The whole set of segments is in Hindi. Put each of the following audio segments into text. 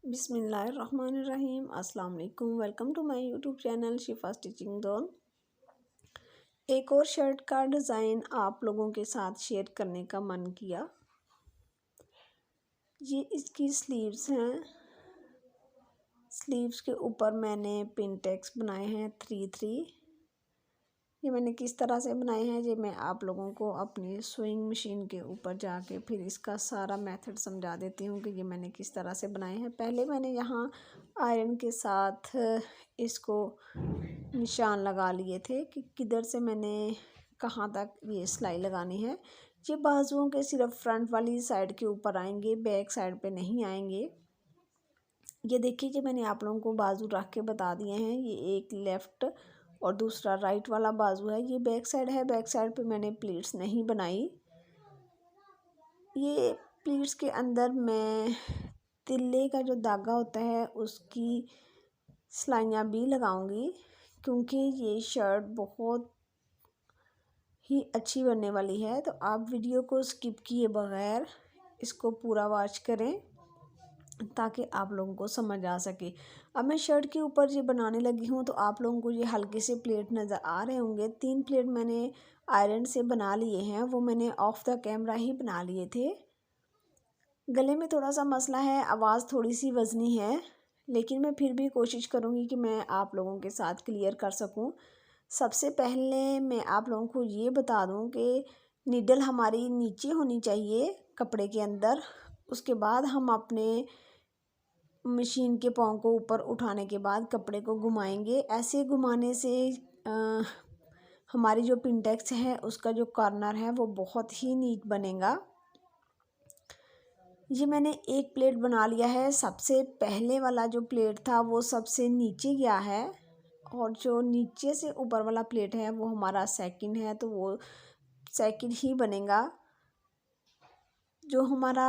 बिस्मिल्लाहिर्रहमानिर्रहीम। अस्सलाम वालेकुम। Welcome to my YouTube channel Shifa stitching zone. एक और शर्ट का डिज़ाइन आप लोगों के साथ शेयर करने का मन किया। ये इसकी स्लीव्स हैं। स्लीव्स के ऊपर मैंने पिनटेक्स बनाए हैं 3-3। ये मैंने किस तरह से बनाए हैं ये मैं आप लोगों को अपनी सुइंग मशीन के ऊपर जाके फिर इसका सारा मेथड समझा देती हूँ कि ये मैंने किस तरह से बनाए हैं। पहले मैंने यहाँ आयरन के साथ इसको निशान लगा लिए थे कि किधर से मैंने कहाँ तक ये सिलाई लगानी है। ये बाजुओं के सिर्फ फ्रंट वाली साइड के ऊपर आएंगे, बैक साइड पे नहीं आएंगे। ये देखिए कि मैंने आप लोगों को बाजू रख के बता दिए हैं। ये एक लेफ़्ट और दूसरा राइट वाला बाजू है। ये बैक साइड है। बैक साइड पे मैंने प्लीट्स नहीं बनाई। ये प्लीट्स के अंदर मैं तिल्ले का जो धागा होता है उसकी सिलाइयाँ भी लगाऊंगी, क्योंकि ये शर्ट बहुत ही अच्छी बनने वाली है। तो आप वीडियो को स्किप किए बगैर इसको पूरा वॉच करें ताकि आप लोगों को समझ आ सके। अब मैं शर्ट के ऊपर ये बनाने लगी हूँ तो आप लोगों को ये हल्के से प्लेट नज़र आ रहे होंगे। 3 प्लेट मैंने आयरन से बना लिए हैं, वो मैंने ऑफ द कैमरा ही बना लिए थे। गले में थोड़ा सा मसला है, आवाज़ थोड़ी सी वज़नी है, लेकिन मैं फिर भी कोशिश करूँगी कि मैं आप लोगों के साथ क्लियर कर सकूँ। सबसे पहले मैं आप लोगों को ये बता दूँ कि नीडल हमारी नीचे होनी चाहिए कपड़े के अंदर। उसके बाद हम अपने मशीन के पाँव को ऊपर उठाने के बाद कपड़े को घुमाएंगे। ऐसे घुमाने से हमारी जो पिनटेक्स है उसका जो कॉर्नर है वो बहुत ही नीट बनेगा। ये मैंने एक प्लेट बना लिया है। सबसे पहले वाला जो प्लेट था वो सबसे नीचे गया है, और जो नीचे से ऊपर वाला प्लेट है वो हमारा सेकंड है, तो वो सेकंड ही बनेगा। जो हमारा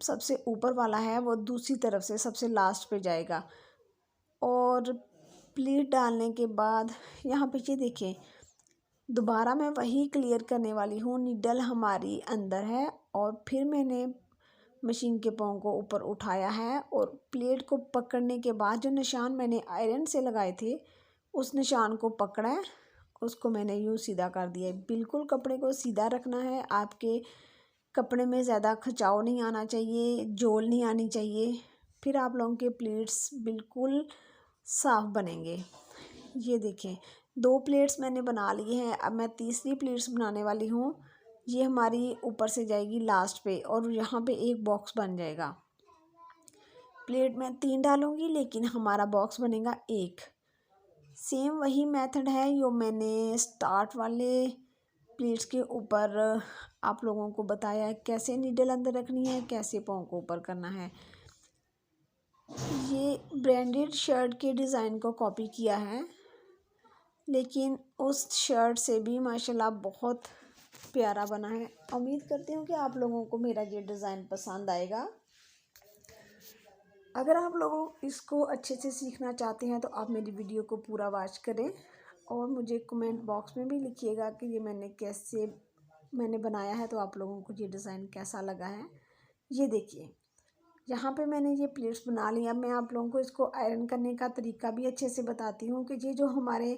सबसे ऊपर वाला है वो दूसरी तरफ से सबसे लास्ट पे जाएगा। और प्लीट डालने के बाद यहाँ पीछे देखें, दोबारा मैं वही क्लियर करने वाली हूँ। नीडल हमारी अंदर है और फिर मैंने मशीन के पाँव को ऊपर उठाया है और प्लेट को पकड़ने के बाद जो निशान मैंने आयरन से लगाए थे उस निशान को पकड़ा है, उसको मैंने यूँ सीधा कर दिया है। बिल्कुल कपड़े को सीधा रखना है। आपके कपड़े में ज़्यादा खिंचाव नहीं आना चाहिए, जोल नहीं आनी चाहिए, फिर आप लोगों के प्लेट्स बिल्कुल साफ़ बनेंगे। ये देखें, 2 प्लेट्स मैंने बना लिए हैं। अब मैं तीसरी प्लेट्स बनाने वाली हूँ। ये हमारी ऊपर से जाएगी लास्ट पे और यहाँ पे एक बॉक्स बन जाएगा। प्लेट मैं 3 डालूँगी लेकिन हमारा बॉक्स बनेगा 1। सेम वही मेथड है जो मैंने स्टार्ट वाले प्लेट्स के ऊपर आप लोगों को बताया है, कैसे नीडल अंदर रखनी है, कैसे पाँव को ऊपर करना है। ये ब्रांडेड शर्ट के डिज़ाइन को कॉपी किया है, लेकिन उस शर्ट से भी माशाल्लाह बहुत प्यारा बना है। उम्मीद करती हूँ कि आप लोगों को मेरा ये डिज़ाइन पसंद आएगा। अगर आप लोग इसको अच्छे से सीखना चाहते हैं तो आप मेरी वीडियो को पूरा वॉच करें और मुझे कमेंट बॉक्स में भी लिखिएगा कि ये मैंने बनाया है, तो आप लोगों को ये डिज़ाइन कैसा लगा है। ये देखिए, यहाँ पे मैंने ये प्लेट्स बना लिया। मैं आप लोगों को इसको आयरन करने का तरीका भी अच्छे से बताती हूँ कि ये जो हमारे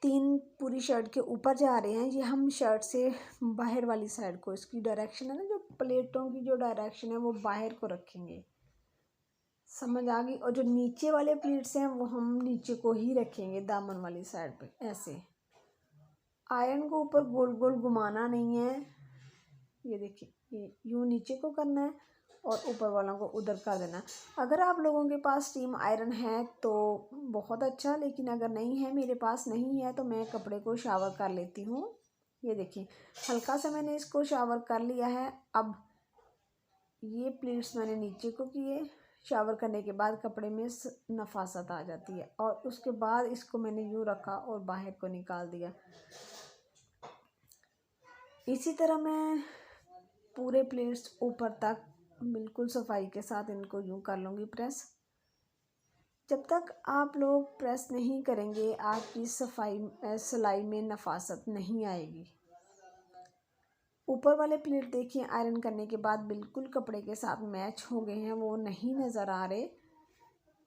3 पूरी शर्ट के ऊपर जा रहे हैं, ये हम शर्ट से बाहर वाली साइड को, इसकी डायरेक्शन है ना, जो प्लेटों की जो डायरेक्शन है वो बाहर को रखेंगे। समझ आ गई। और जो नीचे वाले प्लेट्स हैं वो हम नीचे को ही रखेंगे, दामन वाली साइड पे। ऐसे आयरन को ऊपर गोल गोल घुमाना नहीं है। ये देखिए, ये यूँ नीचे को करना है और ऊपर वालों को उधर कर देना। अगर आप लोगों के पास स्टीम आयरन है तो बहुत अच्छा, लेकिन अगर नहीं है, मेरे पास नहीं है, तो मैं कपड़े को शावर कर लेती हूँ। ये देखिए, हल्का सा मैंने इसको शावर कर लिया है। अब ये प्लेट्स मैंने नीचे को किए। शावर करने के बाद कपड़े में नफासत आ जाती है, और उसके बाद इसको मैंने यूँ रखा और बाहर को निकाल दिया। इसी तरह मैं पूरे प्लेट्स ऊपर तक बिल्कुल सफाई के साथ इनको यूँ कर लूँगी प्रेस। जब तक आप लोग प्रेस नहीं करेंगे आपकी सिलाई में नफासत नहीं आएगी। ऊपर वाले प्लेट देखिए आयरन करने के बाद बिल्कुल कपड़े के साथ मैच हो गए हैं, वो नहीं नज़र आ रहे।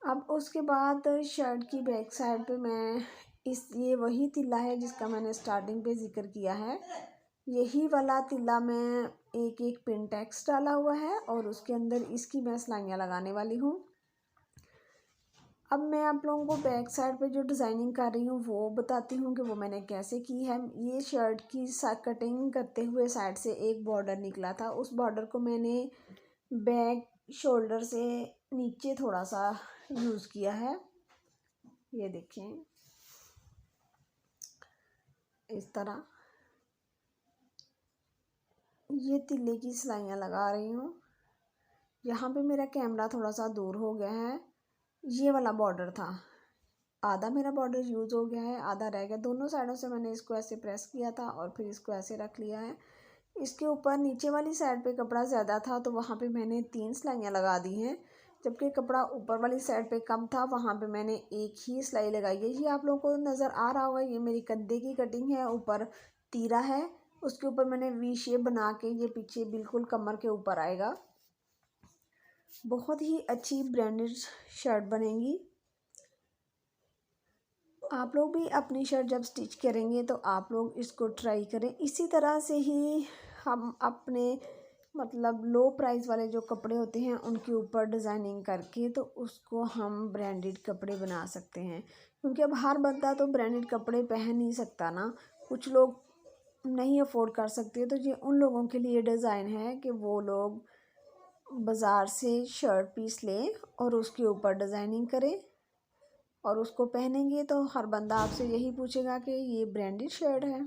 अब उसके बाद शर्ट की बैक साइड पे मैं ये वही तिल्ला है जिसका मैंने स्टार्टिंग पे ज़िक्र किया है। यही वाला तिल्ला मैं एक एक पिनटेक्स डाला हुआ है और उसके अंदर इसकी मैं सिलाइयाँ लगाने वाली हूँ। अब मैं आप लोगों को बैक साइड पे जो डिज़ाइनिंग कर रही हूँ वो बताती हूँ कि वो मैंने कैसे की है। ये शर्ट की कटिंग करते हुए साइड से एक बॉर्डर निकला था, उस बॉर्डर को मैंने बैक शोल्डर से नीचे थोड़ा सा यूज़ किया है। ये देखें इस तरह ये तिल्ले की सिलाइयाँ लगा रही हूँ। यहाँ पे मेरा कैमरा थोड़ा सा दूर हो गया है। ये वाला बॉर्डर था, आधा मेरा बॉर्डर यूज़ हो गया है, आधा रह गया। दोनों साइडों से मैंने इसको ऐसे प्रेस किया था और फिर इसको ऐसे रख लिया है। इसके ऊपर नीचे वाली साइड पे कपड़ा ज़्यादा था तो वहाँ पे मैंने 3 सिलाइयाँ लगा दी हैं, जबकि कपड़ा ऊपर वाली साइड पे कम था, वहाँ पे मैंने एक ही सिलाई लगाई है। ये आप लोगों को नज़र आ रहा होगा, ये मेरी कंधे की कटिंग है, ऊपर तीरा है, उसके ऊपर मैंने वी शेप बना के ये पीछे बिल्कुल कमर के ऊपर आएगा। बहुत ही अच्छी ब्रांडेड शर्ट बनेगी। आप लोग भी अपनी शर्ट जब स्टिच करेंगे तो आप लोग इसको ट्राई करें। इसी तरह से ही हम अपने मतलब लो प्राइस वाले जो कपड़े होते हैं उनके ऊपर डिज़ाइनिंग करके तो उसको हम ब्रांडेड कपड़े बना सकते हैं, क्योंकि अब हर बंदा तो ब्रांडेड कपड़े पहन नहीं सकता ना, कुछ लोग नहीं अफोर्ड कर सकते। तो ये उन लोगों के लिए डिज़ाइन है कि वो लोग बाज़ार से शर्ट पीस लें और उसके ऊपर डिज़ाइनिंग करें और उसको पहनेंगे तो हर बंदा आपसे यही पूछेगा कि ये ब्रांडेड शर्ट है।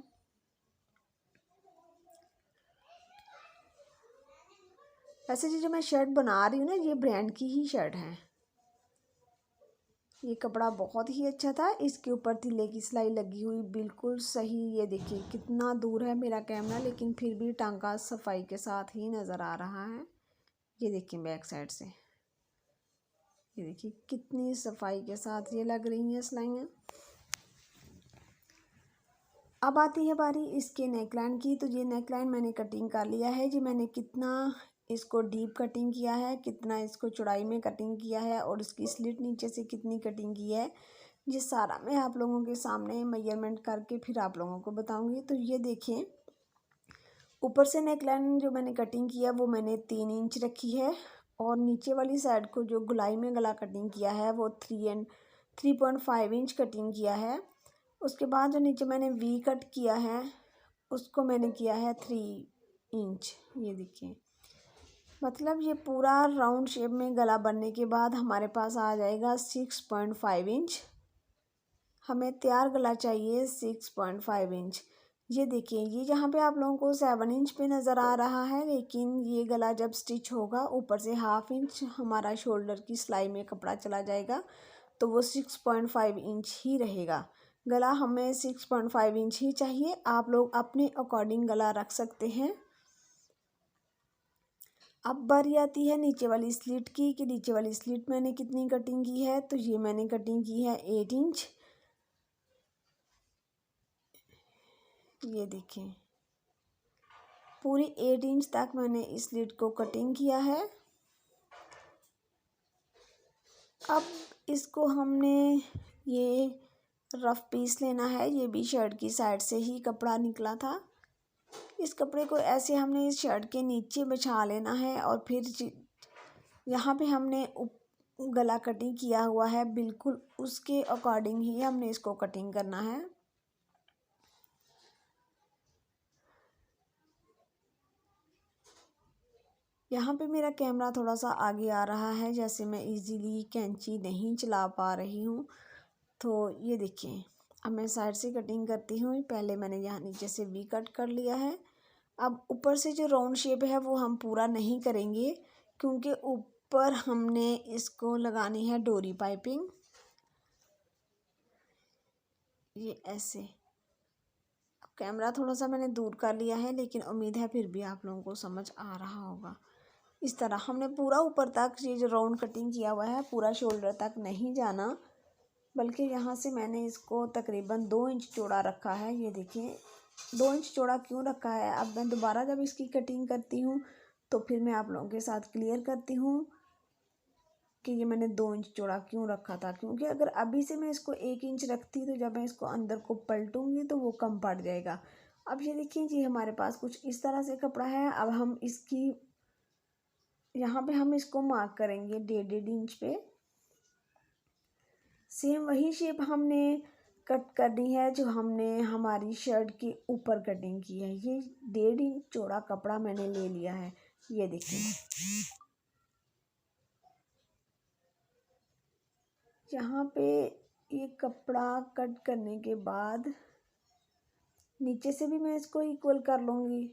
वैसे जो मैं शर्ट बना रही हूँ ना, ये ब्रांड की ही शर्ट है। ये कपड़ा बहुत ही अच्छा था, इसके ऊपर तिल्ले की सिलाई लगी हुई बिल्कुल सही। ये देखिए कितना दूर है मेरा कैमरा, लेकिन फिर भी टांका सफाई के साथ ही नज़र आ रहा है। ये देखिए बैक साइड से, ये देखिए कितनी सफाई के साथ ये लग रही हैं सिलाइयाँ। अब आती है बारी इसके नेकलाइन की। तो ये नेकलाइन मैंने कटिंग कर लिया है जी, मैंने कितना इसको डीप कटिंग किया है, कितना इसको चौड़ाई में कटिंग किया है और इसकी स्लिट नीचे से कितनी कटिंग की है, ये सारा मैं आप लोगों के सामने मेजरमेंट करके फिर आप लोगों को बताऊंगी। तो ये देखें, ऊपर से नेकलाइन जो मैंने कटिंग किया वो मैंने 3 इंच रखी है और नीचे वाली साइड को जो गुलाई में गला कटिंग किया है वो 3.5 इंच कटिंग किया है। उसके बाद जो नीचे मैंने वी कट किया है उसको मैंने किया है 3 इंच। ये देखिए, मतलब ये पूरा राउंड शेप में गला बनने के बाद हमारे पास आ जाएगा 6.5 इंच। हमें तैयार गला चाहिए 6.5 इंच। ये देखिए, ये यहाँ पे आप लोगों को 7 इंच पे नज़र आ रहा है, लेकिन ये गला जब स्टिच होगा ऊपर से 1/2 इंच हमारा शोल्डर की सिलाई में कपड़ा चला जाएगा तो वो 6.5 इंच ही रहेगा। गला हमें 6.5 इंच ही चाहिए, आप लोग अपने अकॉर्डिंग गला रख सकते हैं। अब बारी आती है नीचे वाली स्लिट की कि नीचे वाली स्लिट मैंने कितनी कटिंग की है। तो ये मैंने कटिंग की है 8 इंच। ये देखें, पूरी 8 इंच तक मैंने इस स्लिट को कटिंग किया है। अब इसको हमने ये रफ पीस लेना है, ये भी शर्ट की साइड से ही कपड़ा निकला था। इस कपड़े को ऐसे हमने इस शर्ट के नीचे बिछा लेना है और फिर यहाँ पे हमने गला कटिंग किया हुआ है, बिल्कुल उसके अकॉर्डिंग ही हमने इसको कटिंग करना है। यहाँ पे मेरा कैमरा थोड़ा सा आगे आ रहा है, जैसे मैं इजीली कैंची नहीं चला पा रही हूँ। तो ये देखिए, अब मैं साइड से कटिंग करती हूँ। पहले मैंने यहाँ नीचे से वी कट कर लिया है। अब ऊपर से जो राउंड शेप है वो हम पूरा नहीं करेंगे, क्योंकि ऊपर हमने इसको लगानी है डोरी पाइपिंग। ये ऐसे, कैमरा थोड़ा सा मैंने दूर कर लिया है, लेकिन उम्मीद है फिर भी आप लोगों को समझ आ रहा होगा। इस तरह हमने पूरा ऊपर तक ये जो राउंड कटिंग किया हुआ है पूरा शोल्डर तक नहीं जाना, बल्कि यहाँ से मैंने इसको तकरीबन 2 इंच चौड़ा रखा है। ये देखिए, 2 इंच चौड़ा क्यों रखा है, अब मैं दोबारा जब इसकी कटिंग करती हूँ तो फिर मैं आप लोगों के साथ क्लियर करती हूँ कि ये मैंने 2 इंच चौड़ा क्यों रखा था। क्योंकि अगर अभी से मैं इसको 1 इंच रखती तो जब मैं इसको अंदर को पलटूंगी तो वो कम पड़ जाएगा। अब ये देखिए जी, हमारे पास कुछ इस तरह से कपड़ा है। अब हम इसकी यहाँ पे हम इसको मार्क करेंगे 1.5 इंच पे। सेम वही शेप हमने कट करनी है जो हमने हमारी शर्ट के ऊपर कटिंग की है। ये 1.5 इंच चौड़ा कपड़ा मैंने ले लिया है, ये देखिए। यहाँ पे ये कपड़ा कट करने के बाद नीचे से भी मैं इसको इक्वल कर लूँगी।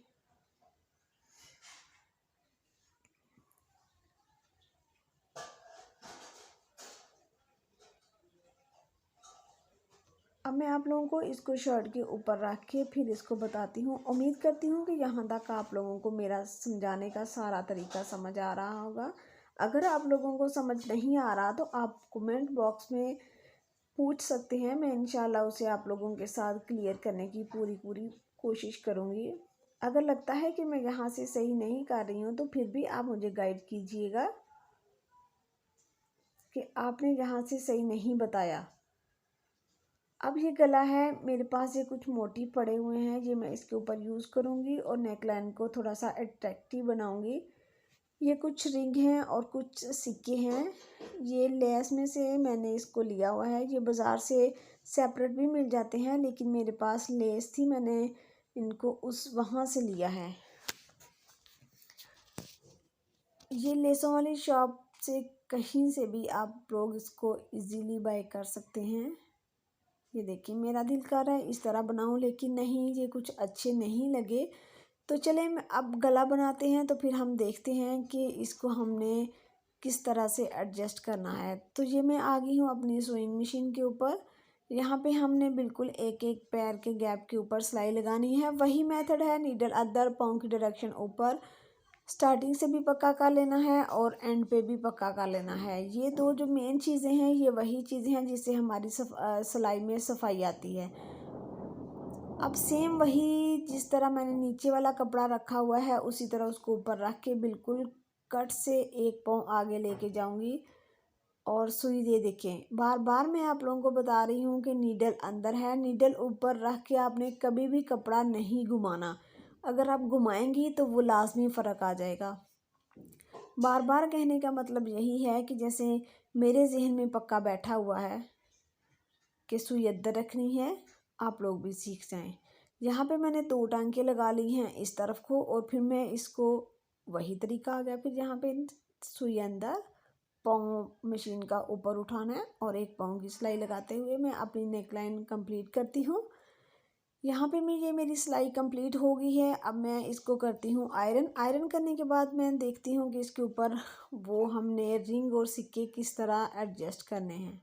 अब मैं आप लोगों को इसको शर्ट के ऊपर रख के फिर इसको बताती हूँ। उम्मीद करती हूँ कि यहाँ तक आप लोगों को मेरा समझाने का सारा तरीका समझ आ रहा होगा। अगर आप लोगों को समझ नहीं आ रहा तो आप कमेंट बॉक्स में पूछ सकते हैं, मैं इंशाल्लाह उसे आप लोगों के साथ क्लियर करने की पूरी कोशिश करूँगी। अगर लगता है कि मैं यहाँ से सही नहीं कर रही हूँ तो फिर भी आप मुझे गाइड कीजिएगा कि आपने यहाँ से सही नहीं बताया। अब ये गला है मेरे पास, ये कुछ मोटिव पड़े हुए हैं, ये मैं इसके ऊपर यूज़ करूँगी और नेकलाइन को थोड़ा सा अट्रैक्टिव बनाऊँगी। ये कुछ रिंग हैं और कुछ सिक्के हैं। ये लेस में से मैंने इसको लिया हुआ है। ये बाज़ार से सेपरेट भी मिल जाते हैं, लेकिन मेरे पास लेस थी, मैंने इनको वहाँ से लिया है। ये लेसों वाली शॉप से कहीं से भी आप लोग इसको इजीली बाय कर सकते हैं। ये देखिए, मेरा दिल कर रहा है इस तरह बनाऊं, लेकिन नहीं, ये कुछ अच्छे नहीं लगे। तो चलें अब गला बनाते हैं, तो फिर हम देखते हैं कि इसको हमने किस तरह से एडजस्ट करना है। तो ये मैं आ गई हूँ अपनी सुइंग मशीन के ऊपर। यहाँ पे हमने बिल्कुल एक एक पैर के गैप के ऊपर सिलाई लगानी है। वही मेथड है, नीडल अदर पाँव की डायरेक्शन ऊपर, स्टार्टिंग से भी पक्का कर लेना है और एंड पे भी पक्का कर लेना है। ये दो जो मेन चीज़ें हैं, ये वही चीज़ें हैं जिससे हमारी सिलाई में सफाई आती है। अब सेम वही जिस तरह मैंने नीचे वाला कपड़ा रखा हुआ है उसी तरह उसको ऊपर रख के बिल्कुल कट से 1 पाँव आगे लेके जाऊंगी और सुई दे देखें। बार बार मैं आप लोगों को बता रही हूँ कि नीडल अंदर है, नीडल ऊपर रख के आपने कभी भी कपड़ा नहीं घुमाना। अगर आप घुमाएंगी तो वो लाजमी फ़र्क आ जाएगा। बार बार कहने का मतलब यही है कि जैसे मेरे जहन में पक्का बैठा हुआ है कि सुई अंदर रखनी है, आप लोग भी सीख जाएं। यहाँ पे मैंने 2 टांके लगा ली हैं इस तरफ को, और फिर मैं इसको वही तरीका आ गया। फिर यहाँ पे सुई अंदर, पाँव मशीन का ऊपर उठाना है और 1 पाँव की सिलाई लगाते हुए मैं अपनी नेकलाइन कंप्लीट करती हूँ। यहाँ पे ये मेरी सिलाई कंप्लीट हो गई है। अब मैं इसको करती हूँ आयरन। आयरन करने के बाद मैं देखती हूँ कि इसके ऊपर वो हमने रिंग और सिक्के किस तरह एडजस्ट करने हैं।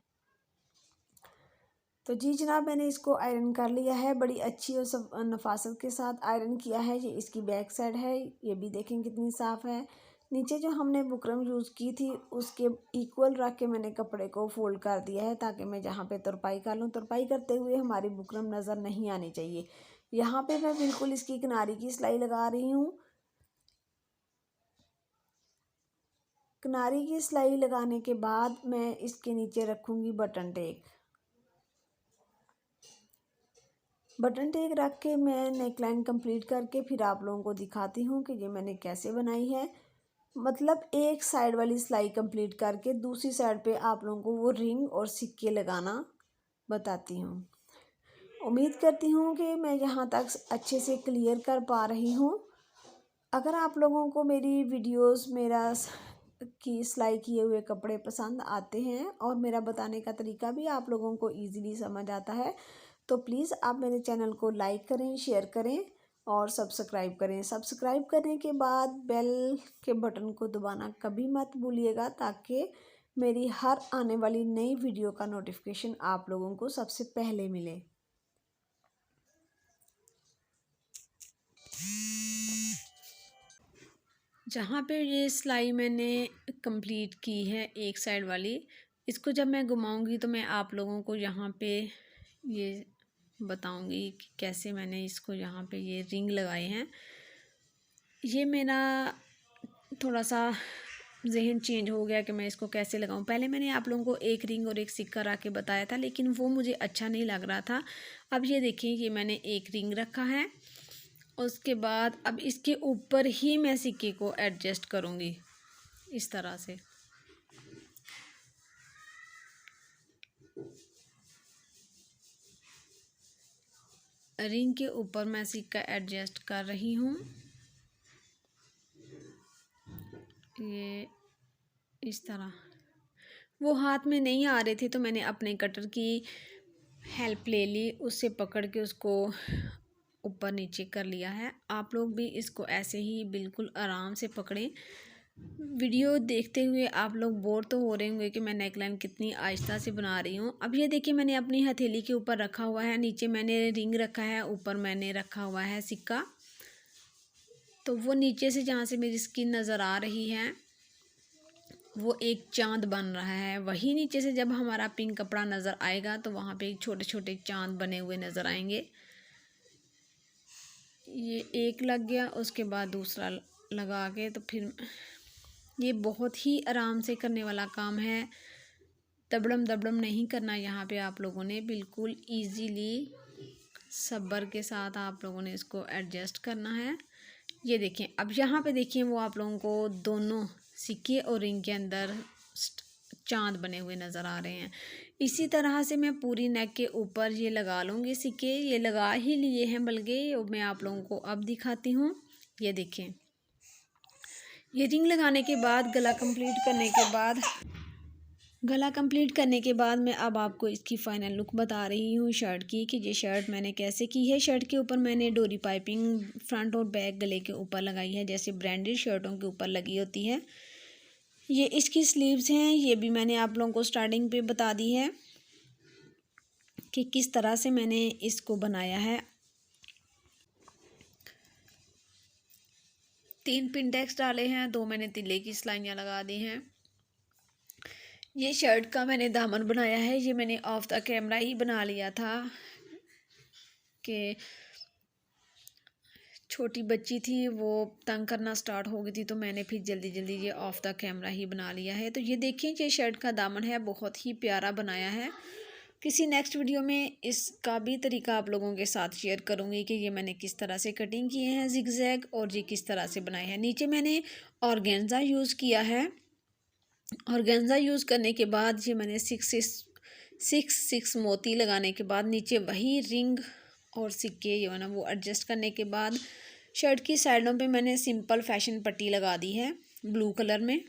तो जी जनाब, मैंने इसको आयरन कर लिया है, बड़ी अच्छी और सब नफासत के साथ आयरन किया है। ये इसकी बैक साइड है, ये भी देखें कितनी साफ़ है। नीचे जो हमने बुकरम यूज़ की थी उसके इक्वल रख के मैंने कपड़े को फोल्ड कर दिया है, ताकि मैं जहाँ पे तुरपाई कर लूँ, तुरपाई करते हुए हमारी बुकरम नज़र नहीं आनी चाहिए। यहाँ पे मैं बिल्कुल इसकी किनारी की सिलाई लगा रही हूँ। किनारी की सिलाई लगाने के बाद मैं इसके नीचे रखूँगी बटन टेक। बटन टेक रख के मैं नेकलाइन कंप्लीट करके फिर आप लोगों को दिखाती हूँ कि ये मैंने कैसे बनाई है। मतलब एक साइड वाली सिलाई कंप्लीट करके दूसरी साइड पे आप लोगों को वो रिंग और सिक्के लगाना बताती हूँ। उम्मीद करती हूँ कि मैं यहाँ तक अच्छे से क्लियर कर पा रही हूँ। अगर आप लोगों को मेरी वीडियोस की सिलाई किए हुए कपड़े पसंद आते हैं और मेरा बताने का तरीका भी आप लोगों को ईज़िली समझ आता है, तो प्लीज़ आप मेरे चैनल को लाइक करें, शेयर करें और सब्सक्राइब करें। सब्सक्राइब करने के बाद बेल के बटन को दबाना कभी मत भूलिएगा, ताकि मेरी हर आने वाली नई वीडियो का नोटिफिकेशन आप लोगों को सबसे पहले मिले। जहाँ पे ये सिलाई मैंने कंप्लीट की है एक साइड वाली, इसको जब मैं घुमाऊंगी तो मैं आप लोगों को यहाँ पे ये बताऊंगी कि कैसे मैंने इसको यहाँ पे ये रिंग लगाए हैं। ये मेरा थोड़ा सा जहन चेंज हो गया कि मैं इसको कैसे लगाऊं। पहले मैंने आप लोगों को एक रिंग और एक सिक्का रख के बताया था, लेकिन वो मुझे अच्छा नहीं लग रहा था। अब ये देखिए, ये मैंने एक रिंग रखा है, उसके बाद अब इसके ऊपर ही मैं सिक्के को एडजस्ट करूँगी इस तरह से। रिंग के ऊपर मैं सिक्का एडजस्ट कर रही हूँ। ये इस तरह वो हाथ में नहीं आ रहे थे तो मैंने अपने कटर की हेल्प ले ली, उससे पकड़ के उसको ऊपर नीचे कर लिया है। आप लोग भी इसको ऐसे ही बिल्कुल आराम से पकड़ें। वीडियो देखते हुए आप लोग बोर तो हो रहे होंगे कि मैं नेकलाइन कितनी आहिस्ता से बना रही हूँ। अब ये देखिए, मैंने अपनी हथेली के ऊपर रखा हुआ है, नीचे मैंने रिंग रखा है, ऊपर मैंने रखा हुआ है सिक्का। तो वो नीचे से जहाँ से मेरी स्किन नज़र आ रही है वो एक चांद बन रहा है। वही नीचे से जब हमारा पिंक कपड़ा नज़र आएगा तो वहाँ पे छोटे छोटे चांद बने हुए नज़र आएंगे। ये एक लग गया, उसके बाद दूसरा लगा के, तो फिर ये बहुत ही आराम से करने वाला काम है। दबड़म दबड़म नहीं करना यहाँ पे आप लोगों ने, बिल्कुल इजीली सब्र के साथ आप लोगों ने इसको एडजस्ट करना है। ये देखें, अब यहाँ पे देखिए, वो आप लोगों को दोनों सिक्के और रिंग के अंदर चांद बने हुए नज़र आ रहे हैं। इसी तरह से मैं पूरी नेक के ऊपर ये लगा लूँगी सिक्के। ये लगा ही लिए हैं, बल्कि मैं आप लोगों को अब दिखाती हूँ। ये देखें, ये रिंग लगाने के बाद गला कंप्लीट करने के बाद मैं अब आपको इसकी फ़ाइनल लुक बता रही हूँ शर्ट की, कि ये शर्ट मैंने कैसे की है। शर्ट के ऊपर मैंने डोरी पाइपिंग फ्रंट और बैक गले के ऊपर लगाई है, जैसे ब्रांडेड शर्टों के ऊपर लगी होती है। ये इसकी स्लीव्स हैं, ये भी मैंने आप लोगों को स्टार्टिंग पे बता दी है कि किस तरह से मैंने इसको बनाया है। 3 पिंडेक्स डाले हैं, 2 मैंने तिल्ले की सिलाइयाँ लगा दी हैं। ये शर्ट का मैंने दामन बनाया है, ये मैंने ऑफ द कैमरा ही बना लिया था कि छोटी बच्ची थी, वो तंग करना स्टार्ट हो गई थी, तो मैंने फिर जल्दी जल्दी ये ऑफ द कैमरा ही बना लिया है। तो ये देखिए, ये शर्ट का दामन है, बहुत ही प्यारा बनाया है। किसी नेक्स्ट वीडियो में इसका भी तरीका आप लोगों के साथ शेयर करूँगी कि ये मैंने किस तरह से कटिंग किए हैं जिगजैग, और ये किस तरह से बनाए हैं। नीचे मैंने ऑर्गेन्जा यूज़ किया है। ऑर्गेन्जा यूज़ करने के बाद ये मैंने 6 मोती लगाने के बाद नीचे वही रिंग और सिक्के ये ना वो एडजस्ट करने के बाद शर्ट की साइडों पे मैंने सिंपल फैशन पट्टी लगा दी है ब्लू कलर में।